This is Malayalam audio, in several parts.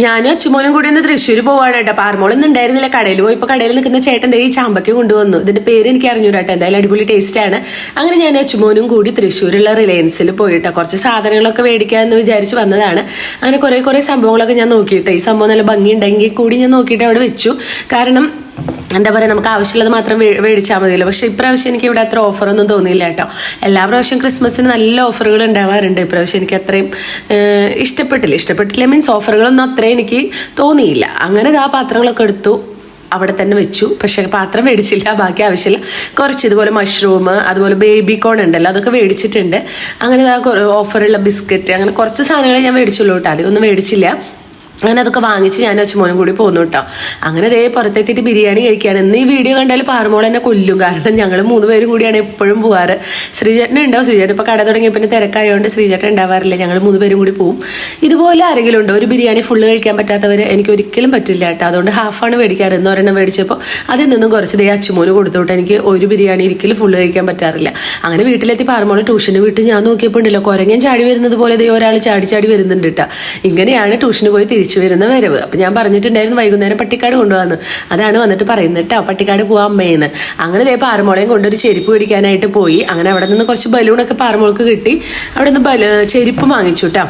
ഞാനും അച്ചുമോനും കൂടി ഒന്ന് തൃശ്ശൂർ പോവാണ് കേട്ടോ. പാർമോളൊന്നും ഉണ്ടായിരുന്നില്ല. കടയിൽ പോയപ്പോൾ കടയിൽ നിൽക്കുന്ന ചേട്ടൻ ഈ ചാമ്പയ്ക്ക് കൊണ്ടുവന്നു. ഇതിന്റെ പേര് എനിക്ക് അറിഞ്ഞൂരാട്ടോ. എന്തായാലും അടിപൊളി ടേസ്റ്റ് ആണ്. അങ്ങനെ ഞാൻ അച്ചുമോനും കൂടി തൃശ്ശൂരുള്ള റിലയൻസിൽ പോയിട്ടോ കുറച്ച് സാധനങ്ങളൊക്കെ മേടിക്കാമെന്ന് വിചാരിച്ച് വന്നതാണ്. അങ്ങനെ കുറെ സംഭവങ്ങളൊക്കെ ഞാൻ നോക്കിയിട്ട് ഈ സംഭവം നല്ല ഭംഗി ഉണ്ടെങ്കിൽ കൂടി ഞാൻ നോക്കിയിട്ട് അവിടെ വെച്ചു. കാരണം എന്താ പറയുക, നമുക്ക് ആവശ്യമുള്ളത് മാത്രം മേടിച്ചാൽ മതിയല്ലോ. പക്ഷേ ഇപ്രാവശ്യം എനിക്ക് ഇവിടെ അത്ര ഓഫറൊന്നും തോന്നിയില്ല കേട്ടോ. എല്ലാ പ്രാവശ്യം ക്രിസ്മസിന് നല്ല ഓഫറുകൾ ഉണ്ടാവാറുണ്ട്. ഇപ്രാവശ്യം എനിക്ക് അത്രയും ഇഷ്ടപ്പെട്ടില്ല മീൻസ് ഓഫറുകളൊന്നും അത്രയും എനിക്ക് തോന്നിയില്ല. അങ്ങനെ ആ പാത്രങ്ങളൊക്കെ എടുത്തു അവിടെ തന്നെ വെച്ചു. പക്ഷെ പാത്രം മേടിച്ചില്ല, ബാക്കി ആവശ്യമില്ല. കുറച്ച് ഇതുപോലെ മഷ്റൂം, അതുപോലെ ബേബി കോൺ ഉണ്ടല്ലോ, അതൊക്കെ മേടിച്ചിട്ടുണ്ട്. അങ്ങനെ ഓഫറുള്ള ബിസ്ക്കറ്റ്, അങ്ങനെ കുറച്ച് സാധനങ്ങളെ ഞാൻ മേടിച്ചുള്ളൂ കേട്ടോ. അതൊന്നും മേടിച്ചില്ല. അങ്ങനെ അതൊക്കെ വാങ്ങിച്ച് ഞാൻ അച്ചുമോനും കൂടി പോന്നു കേട്ടോ. അങ്ങനെ അതേ പുറത്തെത്തിയിട്ട് ബിരിയാണി കഴിക്കുകയാണ്. ഇന്ന് ഈ വീഡിയോ കണ്ടാൽ പാർമോൾ എന്നെ കൊല്ലും. കാരണം ഞങ്ങൾ 3 പേരും കൂടിയാണ് എപ്പോഴും പോവാറ്. ശ്രീചേട്ടൻ ഉണ്ടാവും. ശ്രീചേട്ടൻ ഇപ്പോൾ കട തുടങ്ങിയപ്പോൾ പിന്നെ തിരക്കായതുകൊണ്ട് ശ്രീചേട്ടൻ ഉണ്ടാവാറില്ല. ഞങ്ങൾ 3 പേരും കൂടി പോവും. ഇതുപോലെ ആരെങ്കിലും ഉണ്ടോ ഒരു ബിരിയാണി ഫുള്ള് കഴിക്കാൻ പറ്റാത്തവർ? എനിക്ക് ഒരിക്കലും പറ്റില്ല കേട്ടോ. അതുകൊണ്ട് ഹാഫാണ് മേടിക്കാറ്. ഒരെണ്ണം മേടിച്ചപ്പോൾ അതിൽ നിന്നും കുറച്ച് ദേ അച്ചുമോന് കൊടുത്തോട്ട് എനിക്ക് ഒരു ബിരിയാണി ഒരിക്കലും ഫുള്ള് കഴിക്കാൻ പറ്റാറില്ല. അങ്ങനെ വീട്ടിലെത്തി പാർമോൾ ട്യൂഷന് വിട്ട് ഞാൻ നോക്കിയപ്പോൾ ഉണ്ടല്ലോ കുരങ്ങൻ ചാടി വരുന്നത് പോലെ ദേ ഒരാൾ ചാടി വരുന്നുണ്ട് കേട്ടോ. ഇങ്ങനെയാണ് ട്യൂഷന് പോയി തിരിച്ചു വരുന്ന വരവ്. അപ്പൊ ഞാൻ പറഞ്ഞിട്ടുണ്ടായിരുന്നു വൈകുന്നേരം പട്ടിക്കാട് കൊണ്ടുവന്ന്. അതാണ് വന്നിട്ട് പറയുന്നത് കേട്ടോ, പട്ടിക്കാട് പോവാൻ അമ്മയെന്ന്. അങ്ങനെ പാറമോളയും കൊണ്ടൊരു ചെരുപ്പ് പിടിക്കാനായിട്ട് പോയി. അങ്ങനെ അവിടെ നിന്ന് കുറച്ച് ബലൂണൊക്കെ പാറമോൾക്ക് കിട്ടി. അവിടെ നിന്ന് ചെരുപ്പ് വാങ്ങിച്ചു കേട്ടോ.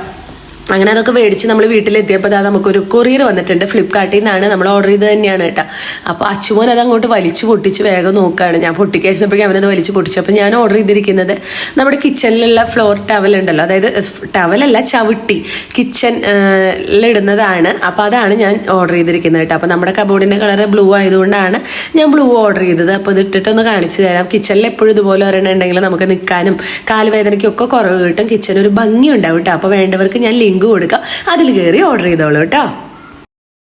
അങ്ങനെ അതൊക്കെ മേടിച്ച് നമ്മൾ വീട്ടിലെത്തിയപ്പോൾ അതാ നമുക്കൊരു കൊറിയർ വന്നിട്ടുണ്ട്. ഫ്ലിപ്കാർട്ടിൽ നിന്നാണ്, നമ്മൾ ഓർഡർ ചെയ്ത് തന്നെയാണ് കേട്ടോ. അപ്പോൾ അച്ചുമോൻ അത് അങ്ങോട്ട് വലിച്ചു പൊട്ടിച്ച് വേഗം നോക്കുകയാണ്. ഞാൻ പൊട്ടിക്കായിരുന്നപ്പോഴേക്കും അവനത് വലിച്ചു പൊട്ടിച്ചു. അപ്പോൾ ഞാൻ ഓർഡർ ചെയ്തിരിക്കുന്നത് നമ്മുടെ കിച്ചണിലുള്ള ഫ്ലോർ ടവൽ ഉണ്ടല്ലോ, അതായത് ടവലല്ല ചവിട്ടി കിച്ചണിലിടുന്നതാണ്. അപ്പോൾ അതാണ് ഞാൻ ഓർഡർ ചെയ്തിരിക്കുന്നത് കേട്ടോ. അപ്പോൾ നമ്മുടെ കബോർഡിൻ്റെ കളർ ബ്ലൂ ആയതുകൊണ്ടാണ് ഞാൻ ബ്ലൂ ഓർഡർ ചെയ്തത്. അപ്പോൾ ഇത് ഇട്ടിട്ടൊന്ന് കാണിച്ചു തരാം. കിച്ചണിൽ എപ്പോഴും ഇതുപോലെ ഒരെണ്ണുണ്ടെങ്കിൽ നമുക്ക് നിൽക്കാനും കാലുവേദനയ്ക്കൊക്കെ കുറവ് കിട്ടും. കിച്ചൺ ഒരു ഭംഗി ഉണ്ടാവും കേട്ടോ. അപ്പോൾ വേണ്ടവർക്ക് ഞാൻ ലിങ്ക് കൊടുക്കാം, അതിൽ കയറി ഓർഡർ ചെയ്തോളൂ കേട്ടോ.